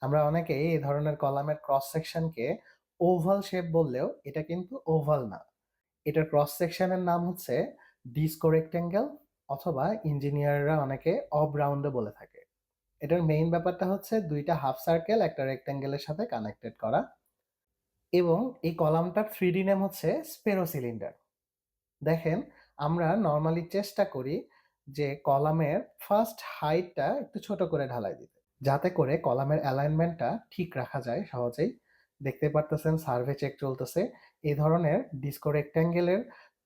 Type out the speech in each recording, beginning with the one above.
আমরা অনেকেই এই ধরনের কলামের ক্রস সেকশনকে ওভাল শেপ বললেও এটা কিন্তু ওভাল না। এটার ক্রস সেকশনের নাম হচ্ছে ডিস্কো রেক্ট্যাঙ্গেল, অথবা ইঞ্জিনিয়াররা অনেকে অব রাউন্ডও বলে থাকে। এটার মেইন ব্যাপারটা হচ্ছে দুইটা হাফ সার্কেল একটা রেক্ট্যাঙ্গেলের সাথে কানেক্টেড করা, এবং এই কলামটার 3D নেম হচ্ছে স্পেরো সিলিন্ডার। দেখেন, আমরা নর্মালি চেষ্টা করি যে কলামের ফার্স্ট হাইটটা একটু ছোট করে ঢালাই দিতে, যাতে করে কলামের অ্যালাইনমেন্টটা ঠিক রাখা যায় সহজেই। দেখতে পারতেছেন সার্ভে চেক চলতেছে। এই ধরনের ডিস্কো রেক্ট্যাঙ্গেলের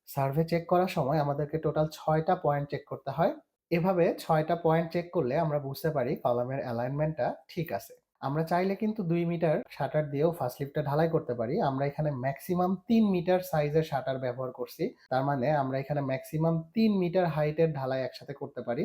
সার্ভে চেক করার সময় আমাদেরকে টোটাল 6টা পয়েন্ট চেক করতে হয়। এভাবে 6টা পয়েন্ট চেক করলে আমরা বুঝতে পারি কলামের অ্যালাইনমেন্টটা ঠিক আছে। আমরা চাইলে কিন্তু 2 মিটার শাটার দিয়েও ফার্স্ট লিফটটা ঢালাই করতে পারি। আমরা এখানে ম্যাক্সিমাম 3 মিটার সাইজের শাটার ব্যবহার করছি। তার মানে আমরা এখানে ম্যাক্সিমাম 3 মিটার হাইটের ঢালাই একসাথে করতে পারি।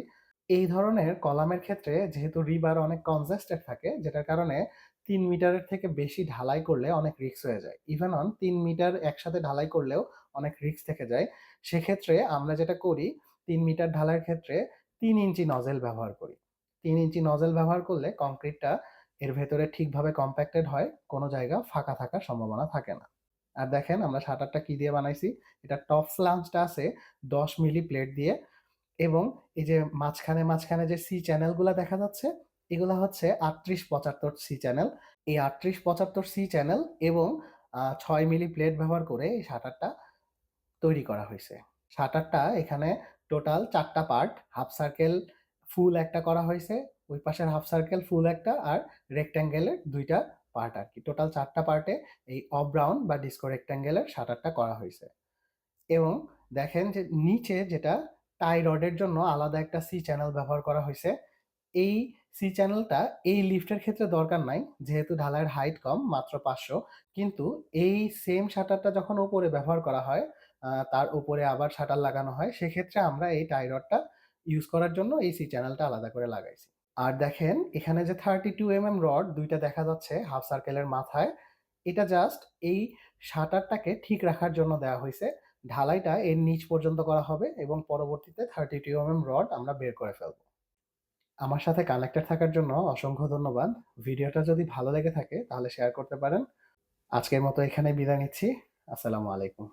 এই ধরনের কলামের ক্ষেত্রে যেহেতু রিবার অনেক কনজেস্টেড থাকে, যেটার কারণে 3 মিটারের থেকে বেশি ঢালাই করলে অনেক রিস্ক হয়ে যায়। ইভেন 3 মিটার একসাথে ঢালাই করলেও অনেক রিস্ক থেকে যায়। সেক্ষেত্রে আমরা যেটা করি, 3 মিটার ঢালাইয়ের ক্ষেত্রে 3 ইঞ্চি নজেল ব্যবহার করি। 3 ইঞ্চি নজেল ব্যবহার করলে কংক্রিটটা এর ভেতরে ঠিকভাবে কম্প্যাক্টেড হয়, কোনো জায়গা ফাঁকা থাকার সম্ভাবনা থাকে না। আর দেখেন আমরা শাটারটা কি দিয়ে বানাইছি। এটা টপ ফ্লাঞ্জটা আছে 10 মিলি প্লেট দিয়ে, এবং এই যে মাঝখানে মাঝখানে যে সি চ্যানেলগুলো দেখা যাচ্ছে, এগুলা হচ্ছে 38-75 সি চ্যানেল। এই 38-75 সি চ্যানেল এবং 6 মিলি প্লেট ব্যবহার করে এই শাটারটা তৈরি করা হয়েছে। শাটারটা এখানে টোটাল 4টা পার্ট, হাফ সার্কেল ফুল একটা করা হয়েছে, ওই পাশের হাফ সার্কেল ফুল একটা, আর রেক্ট্যাঙ্গেলের 2টা পার্ট আর কি। টোটাল 4টা পার্টে এই অব রাউন্ড বা ডিস্কো রেক্ট্যাঙ্গেলের শাটারটা করা হয়েছে। এবং দেখেন যে নিচে যেটা টাই রডের জন্য আলাদা একটা সি চ্যানেল ব্যবহার করা হয়েছে। এই সি চ্যানেলটা এই লিফটের ক্ষেত্রে দরকার নাই, যেহেতু ঢালাইয়ের হাইট কম, মাত্র 500। কিন্তু এই সেম শাটারটা যখন উপরে ব্যবহার করা হয়, তার উপরে আবার শাটার লাগানো হয়, সেক্ষেত্রে আমরা এই টাই রডটা ইউজ করার জন্য এই সি চ্যানেলটা আলাদা করে লাগাইছি। আর দেখেন এখানে যে 32 mm রড দুইটা দেখা যাচ্ছে হাফ সার্কেলের মাথায়, এটা জাস্ট এই শাটারটাকে ঠিক রাখার জন্য দেওয়া হয়েছে। ঢালাইটা এর নিচ পর্যন্ত করা হবে এবং পরবর্তীতে 32 mm রড আমরা বের করে ফেলবো। আমার সাথে কানেক্টেড থাকার জন্য অসংখ্য ধন্যবাদ। ভিডিওটা যদি ভালো লেগে থাকে তাহলে শেয়ার করতে পারেন। আজকের মতো এখানেই বিদায় নিচ্ছি। আসসালামু আলাইকুম।